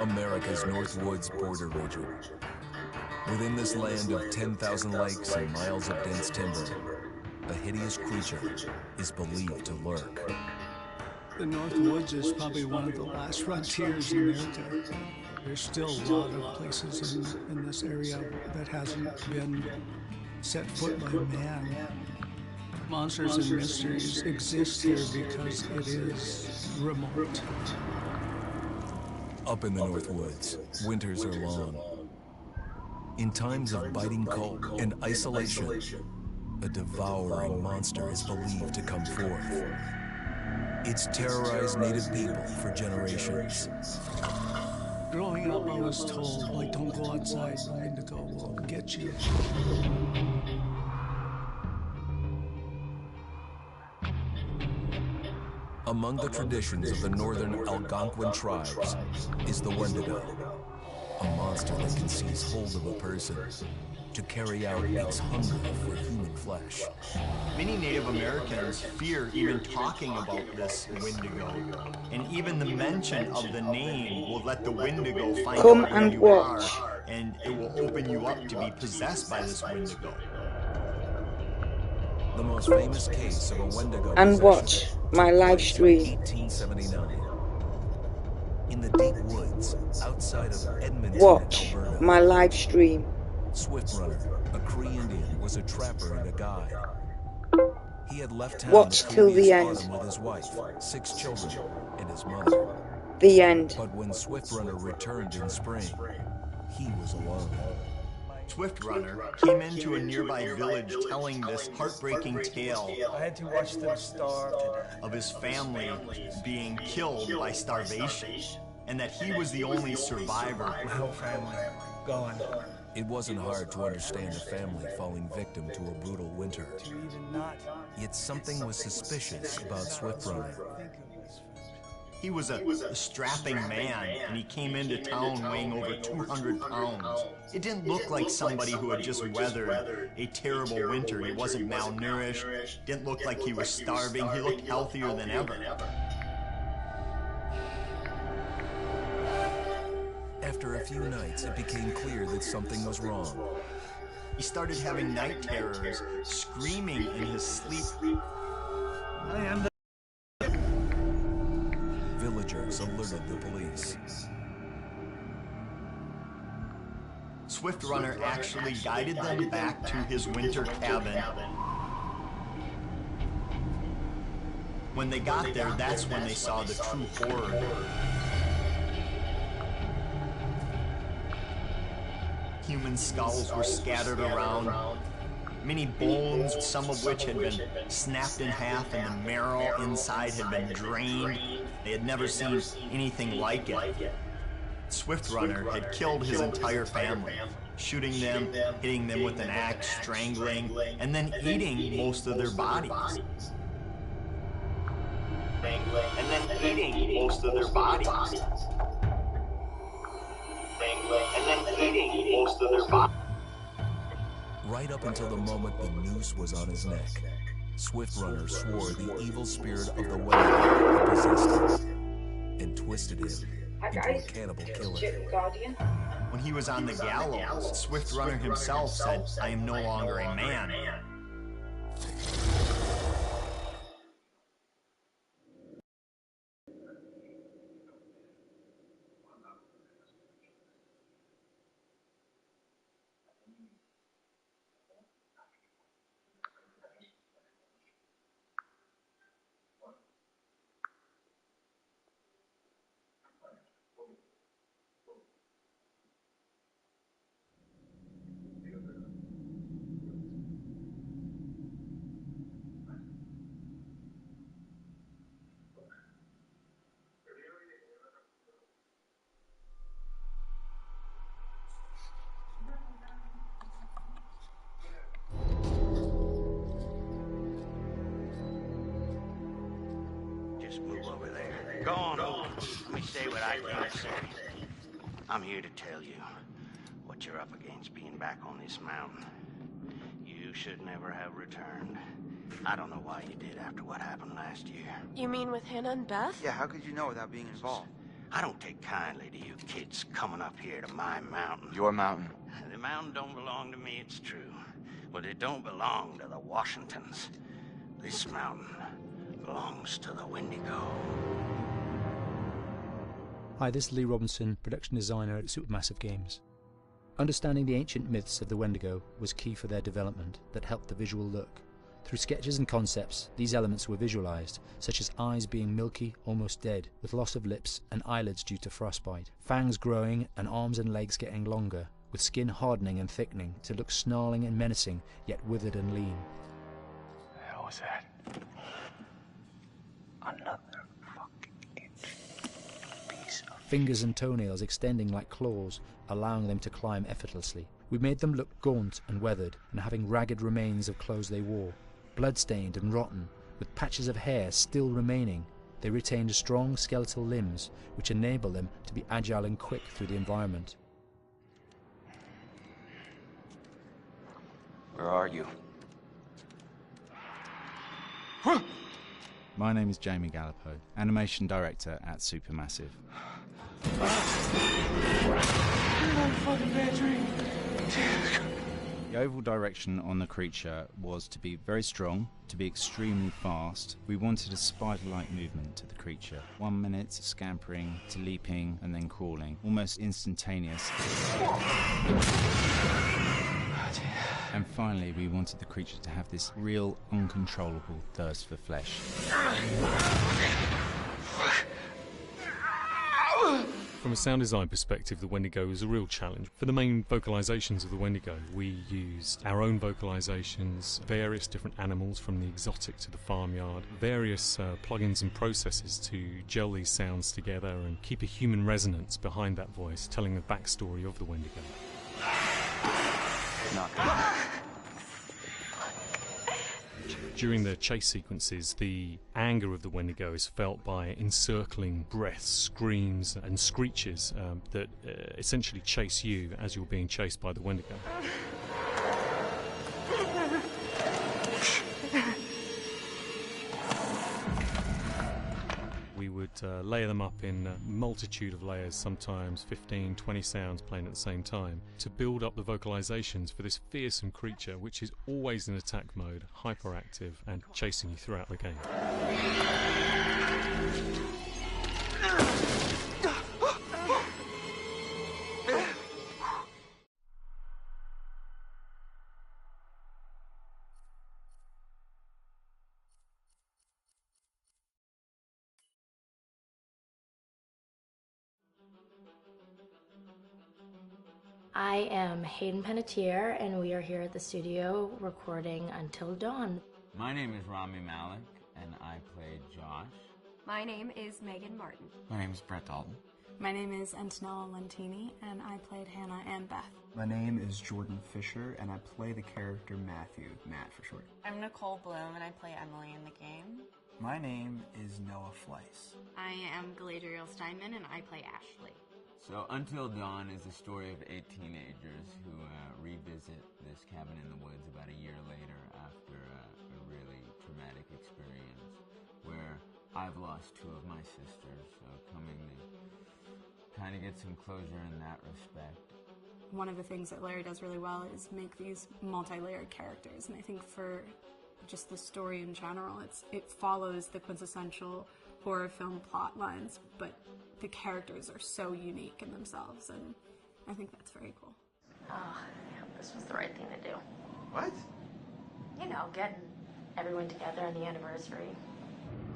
America's Northwoods border region. Within this land of 10,000 lakes and miles of dense timber, a hideous creature is believed to lurk. The Northwoods is probably one of the last frontiers in America. There's still a lot of places in this area that hasn't been set foot by man. Monsters and mysteries exist here because it is remote. Up in the Northwoods, winters are long. In times of biting cold and isolation, a devouring monster is believed to come forth. It's terrorized native people for generations. Growing up, I was told, like, don't go outside, the Wendigo will get you. Among the traditions of the northern Algonquin tribes is the Wendigo, a monster that can seize hold of a person to carry out its hunger for human flesh. Many Native Americans fear even talking about this Wendigo, and even the mention of the name will let the Wendigo find out who you are, and it will open you up to be possessed by this Wendigo. The most famous case of a Wendigo And watch possession my took live place stream. in 1879. In the deep woods outside of Edmonton, Watch Alberta, my live stream. Swift Runner, a Cree Indian, was a trapper and a guide. He had left town Watch the till previous the end. autumn with his wife, 6 children, and his mother. The end. But when Swift Runner returned in spring, he was alone. Swift Runner came into a nearby village telling this heartbreaking tale I had to watch them starve to death. of his family being killed by starvation, and that he was the only survivor. My whole family gone. It wasn't hard to understand a family falling victim to a brutal winter. To even not Yet something was suspicious about Swift Runner. think of this. He was a strapping man, and he came into town weighing over 200 pounds. It didn't look like somebody who had just weathered a terrible winter. He wasn't malnourished, didn't look like he was starving. He looked healthier than ever. After a few nights, it became clear that something was wrong. He started having night terrors, screaming in his sleep. I am the Villagers alerted the police. Swift Runner actually guided them back to his winter cabin. When they got there, that's when they saw the true horror. Human skulls were scattered around. Many bones, some of which had been snapped in half, and the marrow inside had been drained. They had never seen anything like it. Swift Runner had killed his entire family, shooting them, hitting them with an axe, strangling, and then eating most of their bodies. Right up until the moment the noose was on his neck, Swift Runner swore the evil spirit of the Wendigo had possessed him and twisted him into a cannibal killer. When he was on the gallows, Swift Runner himself said, "I am no longer a man." Just move over there. Go on over. Let me say what I can't say. I'm here to tell you what you're up against being back on this mountain. You should never have returned. I don't know why you did after what happened last year. You mean with Hannah and Beth? Yeah, how could you know without being involved? I don't take kindly to you kids coming up here to my mountain. Your mountain. The mountain don't belong to me, it's true. But it don't belong to the Washingtons. This mountain belongs to the Wendigo. Hi, this is Lee Robinson, production designer at Supermassive Games. Understanding the ancient myths of the Wendigo was key for their development that helped the visual look. Through sketches and concepts, these elements were visualized, such as eyes being milky, almost dead, with loss of lips and eyelids due to frostbite, fangs growing and arms and legs getting longer, with skin hardening and thickening to look snarling and menacing, yet withered and lean. What the hell was that? Another fucking piece of... Fingers and toenails extending like claws, allowing them to climb effortlessly. We made them look gaunt and weathered, and having ragged remains of clothes they wore. Blood-stained and rotten, with patches of hair still remaining, they retained strong skeletal limbs, which enable them to be agile and quick through the environment. Where are you? My name is Jamie Gallipo, animation director at Supermassive. The overall direction on the creature was to be very strong, to be extremely fast. We wanted a spider-like movement to the creature. 1 minute scampering to leaping and then crawling, almost instantaneous. And finally, we wanted the creature to have this real, uncontrollable thirst for flesh. From a sound design perspective, the Wendigo was a real challenge. For the main vocalizations of the Wendigo, we used our own vocalizations, various different animals from the exotic to the farmyard, various plugins and processes to gel these sounds together and keep a human resonance behind that voice, telling the backstory of the Wendigo. During the chase sequences, the anger of the Wendigo is felt by encircling breaths, screams and screeches that essentially chase you as you're being chased by the Wendigo. We would layer them up in a multitude of layers, sometimes 15, 20 sounds playing at the same time, to build up the vocalizations for this fearsome creature which is always in attack mode, hyperactive and chasing you throughout the game. I am Hayden Panettiere, and we are here at the studio recording Untitled Dawn. My name is Rami Malek, and I play Josh. My name is Megan Martin. My name is Brett Dalton. My name is Antonella Lentini, and I played Hannah and Beth. My name is Jordan Fisher, and I play the character Matthew, Matt for short. I'm Nicole Bloom, and I play Emily in the game. My name is Noah Fleiss. I am Galadriel Steinman, and I play Ashley. So Until Dawn is the story of 8 teenagers who revisit this cabin in the woods about a year later after a really traumatic experience where I've lost 2 of my sisters, so coming to kind of get some closure in that respect. One of the things that Larry does really well is make these multi-layered characters, and I think for just the story in general, it follows the quintessential horror film plot lines, but the characters are so unique in themselves, and I think that's very cool. Oh, yeah, this was the right thing to do. What? You know, getting everyone together on the anniversary.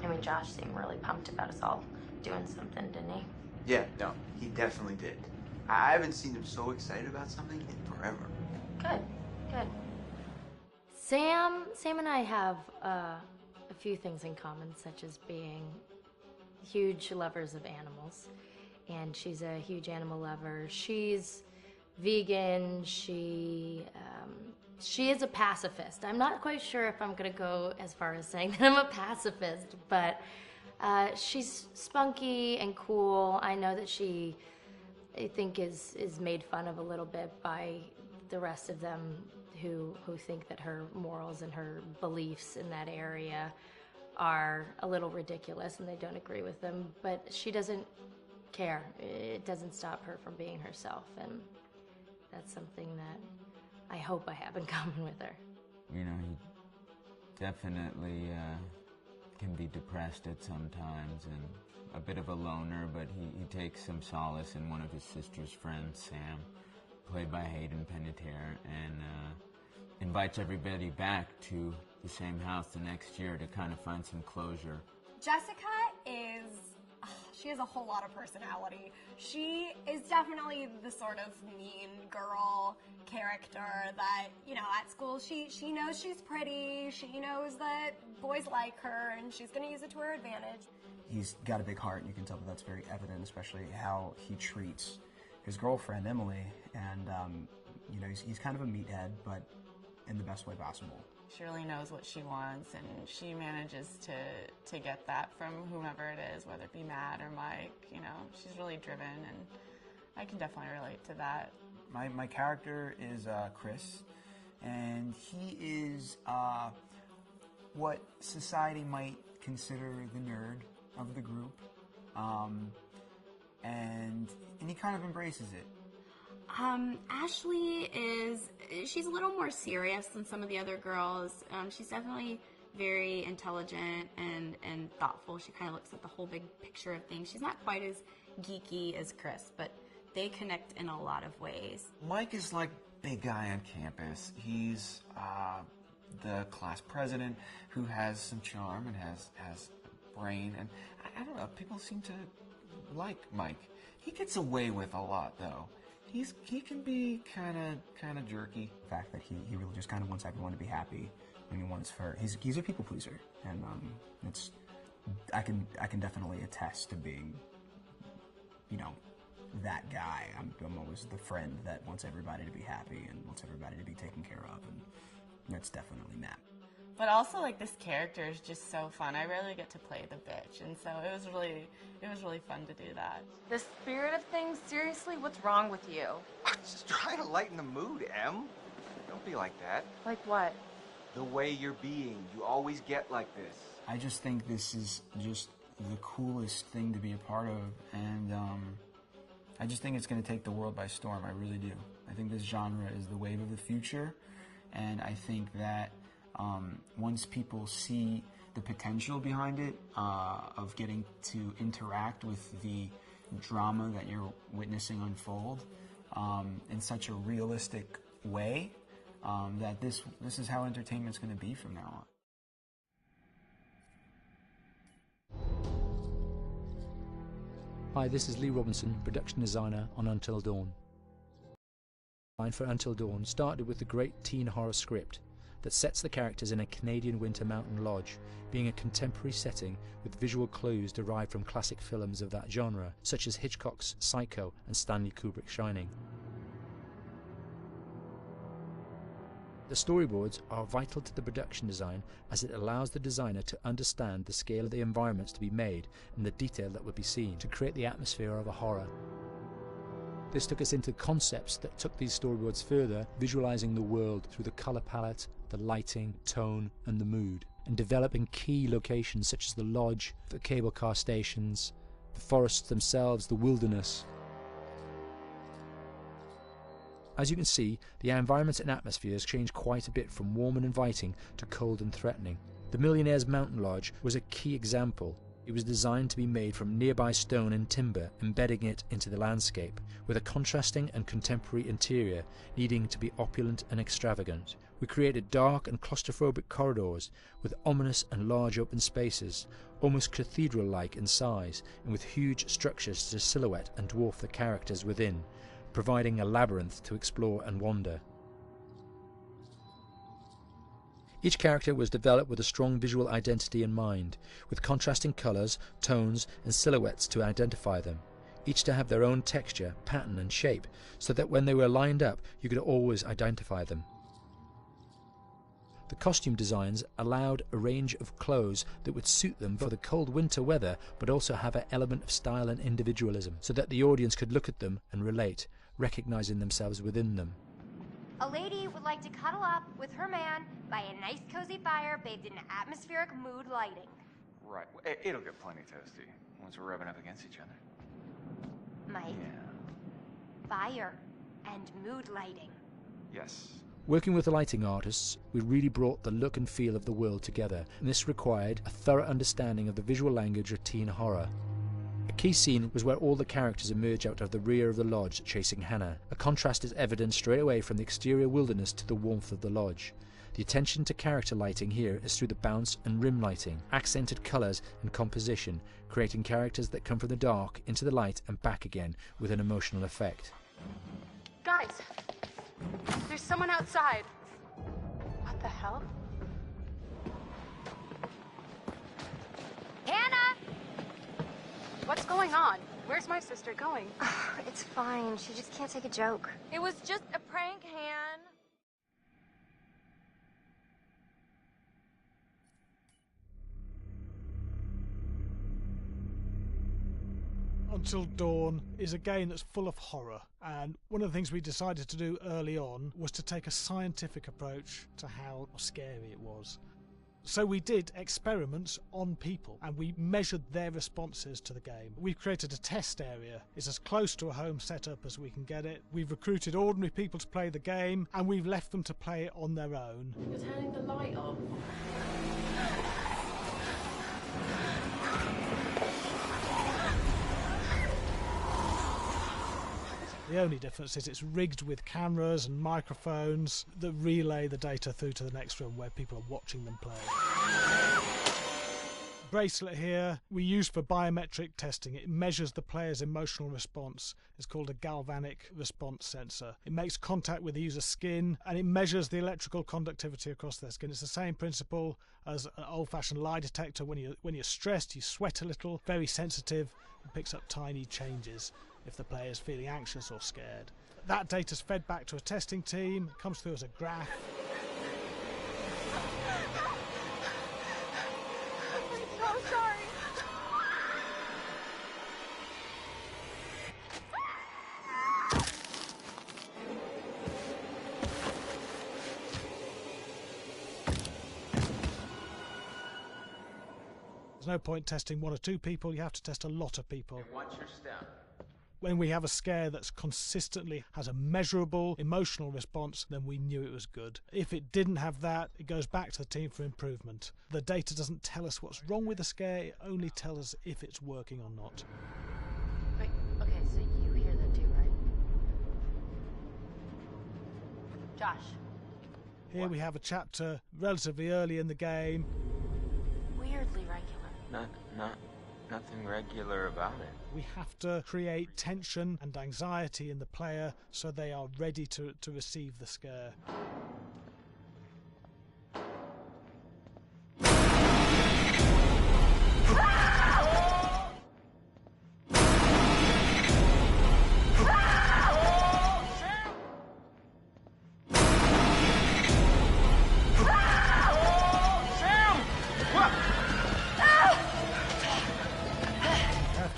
I mean, Josh seemed really pumped about us all doing something, didn't he? Yeah, no, he definitely did. I haven't seen him so excited about something in forever. Good, good. Sam and I have a few things in common, such as being huge lovers of animals, and she's a huge animal lover. She's vegan. She is a pacifist. I'm not quite sure if I'm gonna go as far as saying that I'm a pacifist, but she's spunky and cool. I know that she, I think, is made fun of a little bit by the rest of them who think that her morals and her beliefs in that area are a little ridiculous and they don't agree with them, but she doesn't care. It doesn't stop her from being herself, and that's something that I hope I have in common with her. You know, he definitely can be depressed at some times and a bit of a loner, but he takes some solace in one of his sister's friends, Sam, played by Hayden Panettiere, and invites everybody back to the same house the next year to kind of find some closure. Jessica she has a whole lot of personality. She is definitely the sort of mean girl character that, you know, at school she knows she's pretty, she knows that boys like her, and she's going to use it to her advantage. He's got a big heart, and you can tell that that's very evident, especially how he treats his girlfriend, Emily, and, you know, he's kind of a meathead, but in the best way possible. She really knows what she wants, and she manages to get that from whomever it is, whether it be Matt or Mike. You know, she's really driven, and I can definitely relate to that. My character is Chris, and he is what society might consider the nerd of the group, and he kind of embraces it. Ashley she's a little more serious than some of the other girls. She's definitely very intelligent and thoughtful. She kind of looks at the whole big picture of things. She's not quite as geeky as Chris, but they connect in a lot of ways. Mike is like big guy on campus. He's the class president who has some charm and has brain, and I don't know, people seem to like Mike. He gets away with a lot, though. He can be kind of jerky. The fact that he really just kind of wants everyone to be happy, and he's a people pleaser, and I can definitely attest to being, you know, that guy. I'm always the friend that wants everybody to be happy and wants everybody to be taken care of, and that's definitely Matt. But also, like, this character is just so fun. I rarely get to play the bitch, and so it was really fun to do that. The spirit of things, seriously, what's wrong with you? I'm just trying to lighten the mood, Em. Don't be like that. Like what? The way you're being. You always get like this. I just think this is just the coolest thing to be a part of, and I just think it's going to take the world by storm. I really do. I think this genre is the wave of the future, and I think that once people see the potential behind it, of getting to interact with the drama that you're witnessing unfold in such a realistic way, that this is how entertainment's going to be from now on. Hi, this is Lee Robinson, production designer on Until Dawn. The design for Until Dawn started with the great teen horror script that sets the characters in a Canadian winter mountain lodge, being a contemporary setting with visual clues derived from classic films of that genre, such as Hitchcock's Psycho and Stanley Kubrick's Shining. The storyboards are vital to the production design, as it allows the designer to understand the scale of the environments to be made and the detail that would be seen to create the atmosphere of a horror. This took us into concepts that took these storyboards further, visualizing the world through the color palette, the lighting, tone, and the mood, and developing key locations such as the lodge, the cable car stations, the forests themselves, the wilderness. As you can see, the environments and atmospheres change quite a bit from warm and inviting to cold and threatening. The Millionaire's Mountain Lodge was a key example. It was designed to be made from nearby stone and timber, embedding it into the landscape, with a contrasting and contemporary interior needing to be opulent and extravagant. We created dark and claustrophobic corridors with ominous and large open spaces, almost cathedral-like in size, and with huge structures to silhouette and dwarf the characters within, providing a labyrinth to explore and wander. Each character was developed with a strong visual identity in mind, with contrasting colours, tones and silhouettes to identify them, each to have their own texture, pattern and shape, so that when they were lined up you could always identify them. The costume designs allowed a range of clothes that would suit them for the cold winter weather, but also have an element of style and individualism, so that the audience could look at them and relate, recognizing themselves within them. A lady would like to cuddle up with her man by a nice cozy fire bathed in atmospheric mood lighting. Right. It'll get plenty toasty once we're rubbing up against each other. Mike. Fire and mood lighting. Yes. Working with the lighting artists, we really brought the look and feel of the world together, and this required a thorough understanding of the visual language of teen horror. A key scene was where all the characters emerge out of the rear of the lodge chasing Hannah. A contrast is evident straight away from the exterior wilderness to the warmth of the lodge. The attention to character lighting here is through the bounce and rim lighting, accented colours and composition, creating characters that come from the dark into the light and back again with an emotional effect. Guys, there's someone outside. What the hell? Hannah! What's going on? Where's my sister going? It's fine. She just can't take a joke. It was just a prank, Han. Until Dawn is a game that's full of horror, and one of the things we decided to do early on was to take a scientific approach to how scary it was. So we did experiments on people and we measured their responses to the game. We've created a test area. It's as close to a home setup as we can get it. We've recruited ordinary people to play the game and we've left them to play it on their own. You're turning the light off. The only difference is it's rigged with cameras and microphones that relay the data through to the next room where people are watching them play. Bracelet here we use for biometric testing. It measures the player's emotional response. It's called a galvanic response sensor. It makes contact with the user's skin and it measures the electrical conductivity across their skin. It's the same principle as an old-fashioned lie detector. When you're stressed, you sweat a little, very sensitive, and picks up tiny changes if the player is feeling anxious or scared. That data's fed back to a testing team, comes through as a graph. I'm so sorry. There's no point testing one or two people, you have to test a lot of people. Watch your step. When we have a scare that's consistently has a measurable emotional response, then we knew it was good. If it didn't have that, it goes back to the team for improvement. The data doesn't tell us what's wrong with the scare, it only tells us if it's working or not. Wait, okay, so you hear that too, right? Josh. Here we have a chapter relatively early in the game. Weirdly regular. Nothing regular about it. We have to create tension and anxiety in the player so they are ready to receive the scare.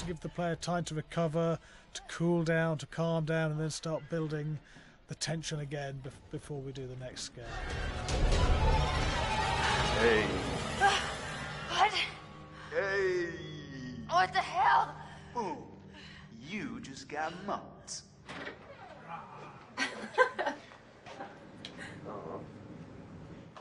Give the player time to recover, to cool down, to calm down, and then start building the tension again before we do the next scare. Hey. What? Hey. What the hell? Ooh, you just got mugged.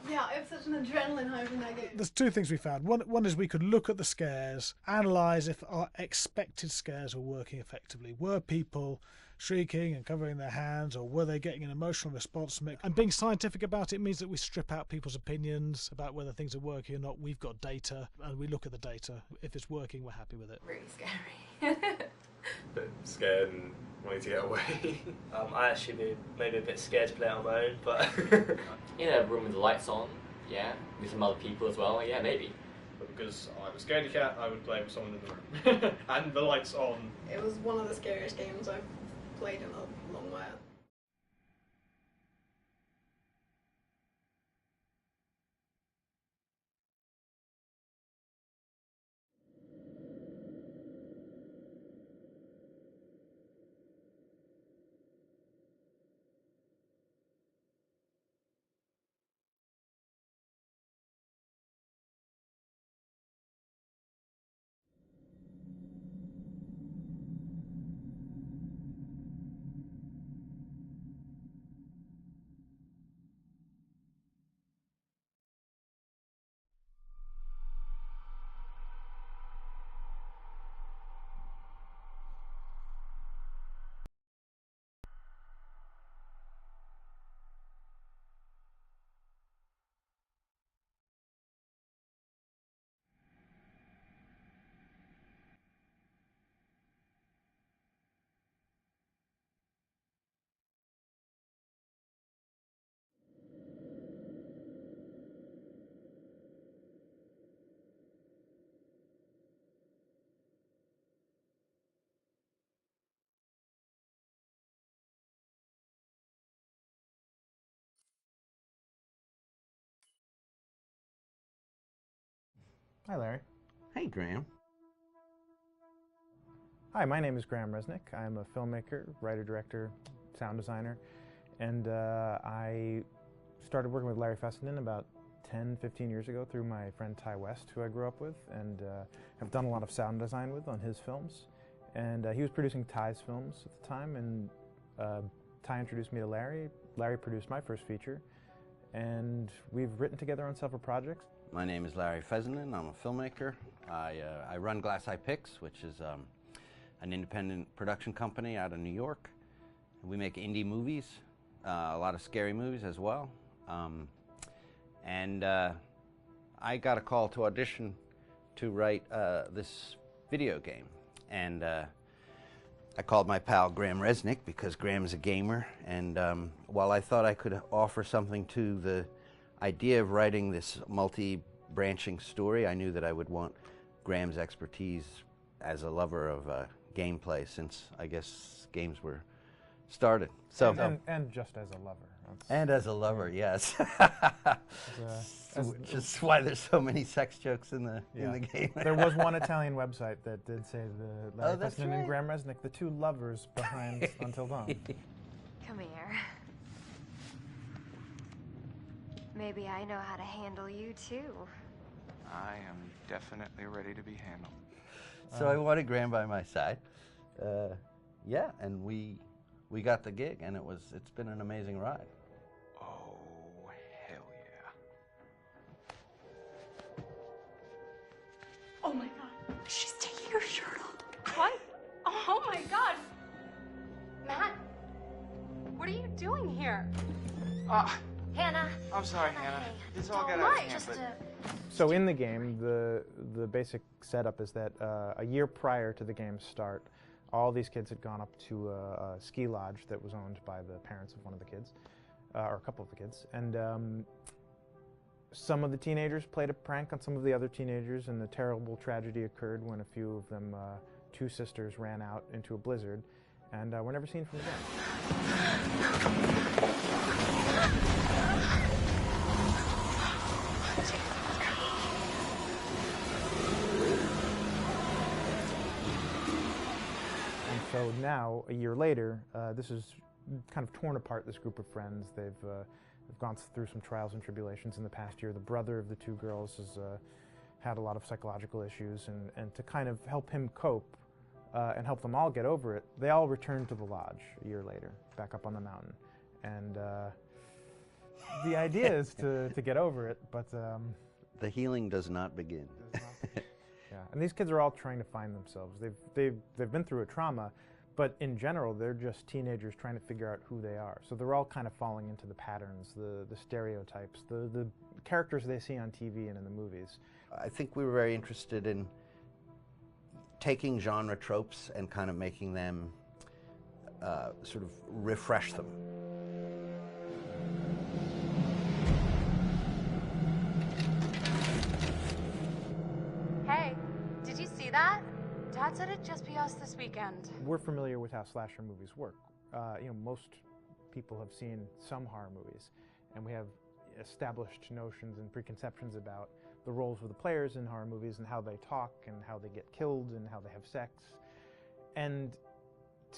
Yeah, I have such an adrenaline high from that game. There's two things we found. One is we could look at the scares, analyse if our expected scares were working effectively. Were people shrieking and covering their hands, or were they getting an emotional response from it? And being scientific about it means that we strip out people's opinions about whether things are working or not. We've got data, and we look at the data. If it's working, we're happy with it. Really scary. Bit scared and wanting to get away. I actually be maybe a bit scared to play on my own, but in a room with the lights on, yeah, with some other people as well, yeah, maybe. But because I'm a scaredy cat, I would play with someone in the room. And the lights on. It was one of the scariest games I've played in a long while. Hi, Larry. Hey, Graham. Hi, my name is Graham Resnick. I'm a filmmaker, writer-director, sound designer, and I started working with Larry Fessenden about 10, 15 years ago through my friend Ty West, who I grew up with, and have done a lot of sound design with on his films. And he was producing Ty's films at the time, and Ty introduced me to Larry. Larry produced my first feature, and we've written together on several projects. My name is Larry Fessenden. I'm a filmmaker. I run Glass Eye Pix, which is an independent production company out of New York. We make indie movies, a lot of scary movies as well. And I got a call to audition to write this video game. And I called my pal Graham Resnick because Graham is a gamer. And while I thought I could offer something to the idea of writing this multi-branching story, I knew that I would want Graham's expertise as a lover of gameplay, since I guess games were started. So and just as a lover. And as a lover, yes. Which is as why there's so many sex jokes in the game. There was one Italian website that did say the Larry that's Fessenden and right. Graham Resnick, the two lovers behind Until Dawn. Come here. Maybe I know how to handle you too. I am definitely ready to be handled. So I wanted Graham by my side. Yeah, and we got the gig, and it's been an amazing ride. Oh, hell yeah. Oh my god, she's taking her shirt off. What? Oh my god. Matt, what are you doing here? Hannah. I'm sorry, Hannah. This all got Don't out of lie, hand, but... So in the game, the basic setup is that a year prior to the game's start, all these kids had gone up to a ski lodge that was owned by the parents of one of the kids, or a couple of the kids, and some of the teenagers played a prank on some of the other teenagers, and the terrible tragedy occurred when a few of them, two sisters, ran out into a blizzard, and were never seen from again. So now, a year later, this is kind of torn apart, this group of friends. They've gone through some trials and tribulations in the past year. The brother of the two girls has had a lot of psychological issues, and to kind of help him cope and help them all get over it, they all returned to the lodge a year later, back up on the mountain. And the idea is to get over it, but... the healing does not begin. Yeah, and these kids are all trying to find themselves. They've been through a trauma, but in general, they're just teenagers trying to figure out who they are. So they're all kind of falling into the patterns, the stereotypes, the characters they see on TV and in the movies. I think we were very interested in taking genre tropes and kind of making them sort of refresh them. Hey, did you see that? Dad said it'd just be us this weekend. We're familiar with how slasher movies work. Most people have seen some horror movies, and we have established notions and preconceptions about the roles of the players in horror movies and how they talk and how they get killed and how they have sex. And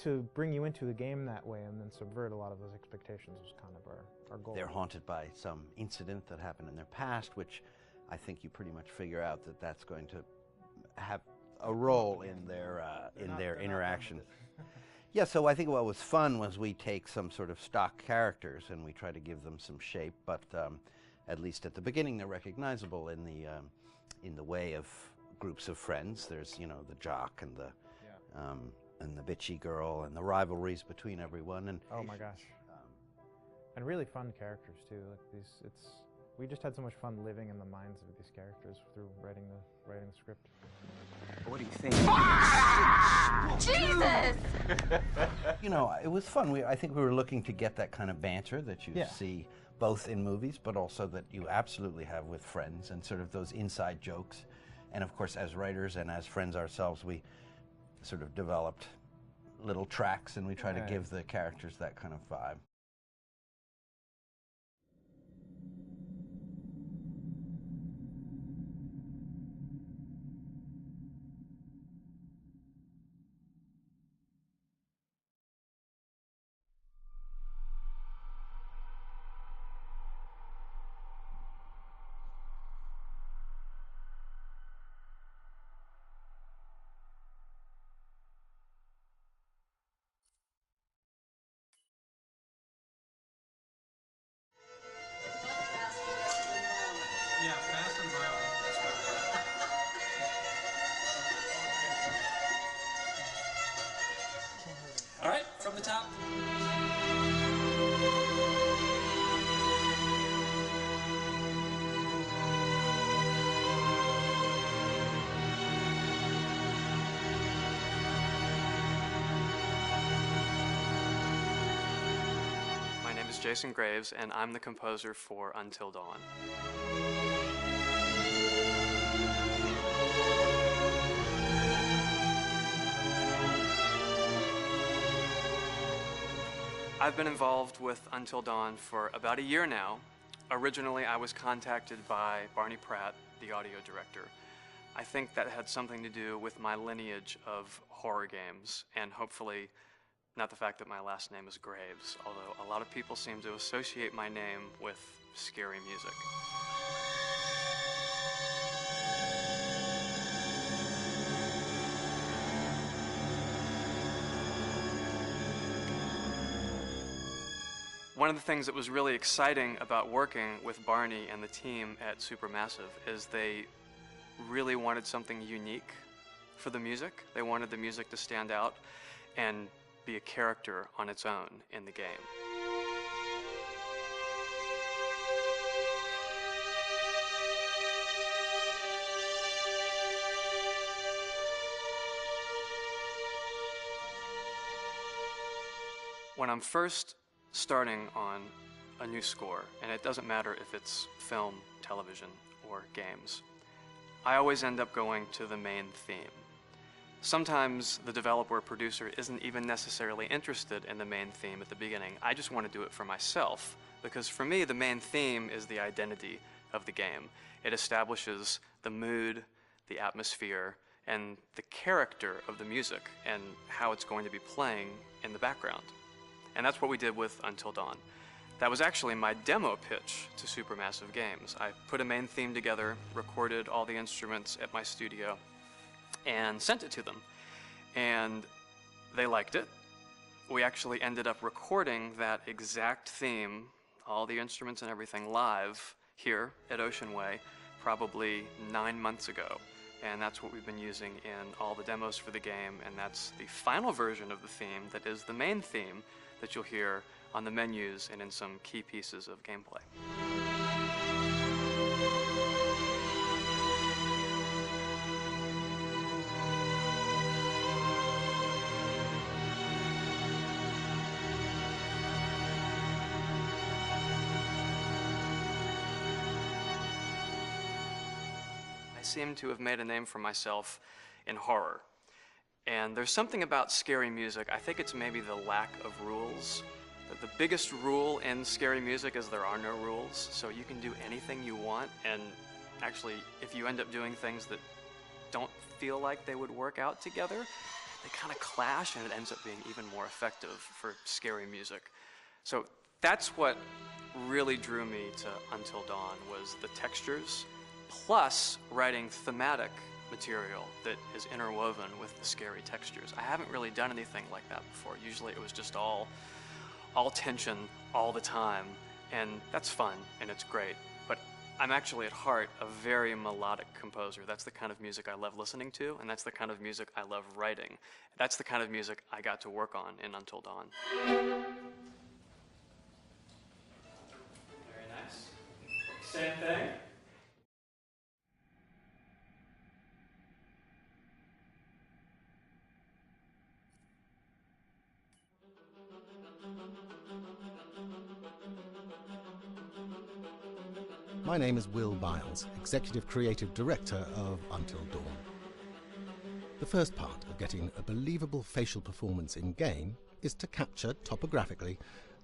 to bring you into the game that way and then subvert a lot of those expectations was kind of our goal. They're haunted by some incident that happened in their past, which I think you pretty much figure out that that's going to have a role in their interaction. Yeah, so I think what was fun was we take some sort of stock characters and we try to give them some shape, but at least at the beginning they're recognizable in the way of groups of friends. There's the jock and the bitchy girl and the rivalries between everyone. And oh my gosh, and really fun characters too. Like we just had so much fun living in the minds of these characters through writing the script. What do you think? Jesus! It was fun. I think we were looking to get that kind of banter that you Yeah. see both in movies, but also that you absolutely have with friends, and sort of those inside jokes. And of course, as writers and as friends ourselves, we sort of developed little tracks, and we try to give the characters that kind of vibe. the top. My name is Jason Graves, and I'm the composer for Until Dawn. I've been involved with Until Dawn for about a year now. Originally, I was contacted by Barney Pratt, the audio director. I think that had something to do with my lineage of horror games, and hopefully not the fact that my last name is Graves, although a lot of people seem to associate my name with scary music. One of the things that was really exciting about working with Barney and the team at Supermassive is they really wanted something unique for the music. They wanted the music to stand out and be a character on its own in the game. When I'm first starting on a new score, and it doesn't matter if it's film, television, or games, I always end up going to the main theme. Sometimes the developer or producer isn't even necessarily interested in the main theme at the beginning. I just want to do it for myself, because for me, the main theme is the identity of the game. It establishes the mood, the atmosphere, and the character of the music, and how it's going to be playing in the background. And that's what we did with Until Dawn. That was actually my demo pitch to Supermassive Games. I put a main theme together, recorded all the instruments at my studio, and sent it to them. And they liked it. We actually ended up recording that exact theme, all the instruments and everything, live here at Ocean Way, probably 9 months ago. And that's what we've been using in all the demos for the game, and that's the final version of the theme that is the main theme that you'll hear on the menus and in some key pieces of gameplay. I seem to have made a name for myself in horror. And there's something about scary music, I think it's maybe the lack of rules. The biggest rule in scary music is there are no rules, so you can do anything you want, and actually, if you end up doing things that don't feel like they would work out together, they kind of clash, and it ends up being even more effective for scary music. So that's what really drew me to Until Dawn, was the textures, plus writing thematic material that is interwoven with the scary textures. I haven't really done anything like that before. Usually it was just all tension all the time, and that's fun and it's great. But I'm actually at heart a very melodic composer. That's the kind of music I love listening to, and that's the kind of music I love writing. That's the kind of music I got to work on in Until Dawn. Very nice. Same thing. My name is Will Biles, Executive Creative Director of Until Dawn. The first part of getting a believable facial performance in-game is to capture, topographically,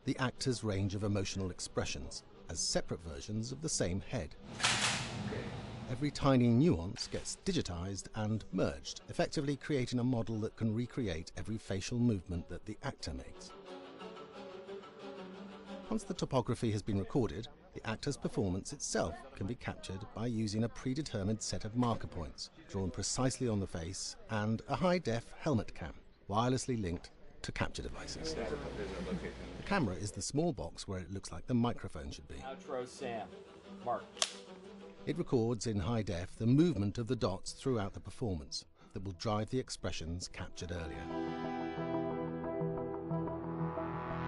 the actor's range of emotional expressions as separate versions of the same head. Every tiny nuance gets digitized and merged, effectively creating a model that can recreate every facial movement that the actor makes. Once the topography has been recorded, the actor's performance itself can be captured by using a predetermined set of marker points, drawn precisely on the face, and a high-def helmet cam, wirelessly linked to capture devices. The camera is the small box where it looks like the microphone should be. Outro Sam. Mark. It records in high def the movement of the dots throughout the performance that will drive the expressions captured earlier.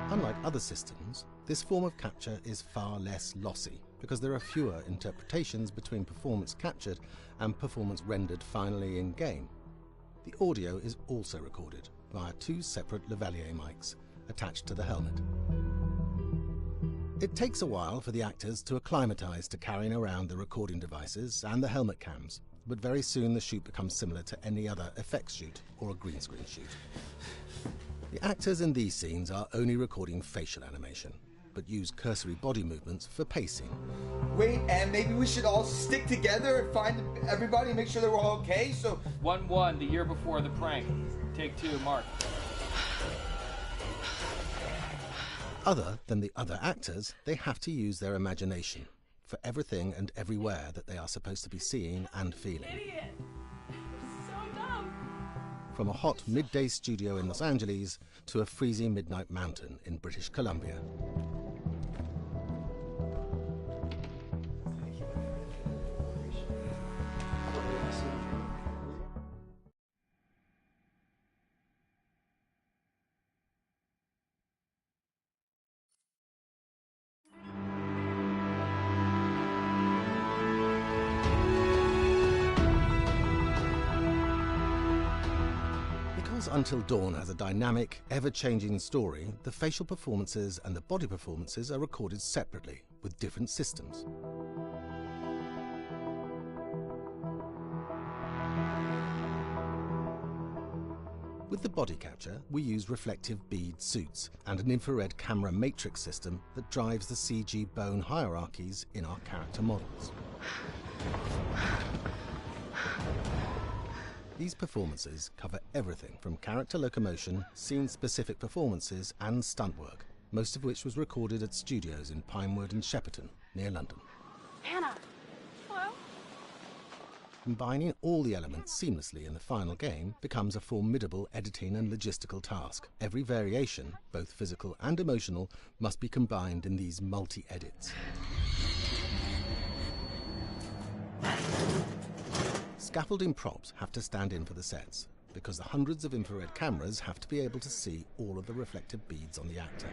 Unlike other systems, this form of capture is far less lossy because there are fewer interpretations between performance captured and performance rendered finally in-game. The audio is also recorded via 2 separate lavalier mics attached to the helmet. It takes a while for the actors to acclimatise to carrying around the recording devices and the helmet cams, but very soon the shoot becomes similar to any other effects shoot or a green screen shoot. The actors in these scenes are only recording facial animation, but use cursory body movements for pacing. Wait, and maybe we should all stick together and find everybody and make sure that we're all okay, so... 1-1, the year before the prank. Take 2, Mark. Other than the other actors, they have to use their imagination for everything and everywhere that they are supposed to be seeing and feeling. Idiot! So dumb! From a hot midday studio in Los Angeles to a freezing midnight mountain in British Columbia. Because Until Dawn has a dynamic, ever-changing story, the facial performances and the body performances are recorded separately, with different systems. With the body capture, we use reflective bead suits and an infrared camera matrix system that drives the CG bone hierarchies in our character models. These performances cover everything from character locomotion, scene-specific performances and stunt work, most of which was recorded at studios in Pinewood and Shepperton, near London. Hannah! Hello? Combining all the elements seamlessly in the final game becomes a formidable editing and logistical task. Every variation, both physical and emotional, must be combined in these multi-edits. Scaffolding props have to stand in for the sets, because the hundreds of infrared cameras have to be able to see all of the reflective beads on the actor.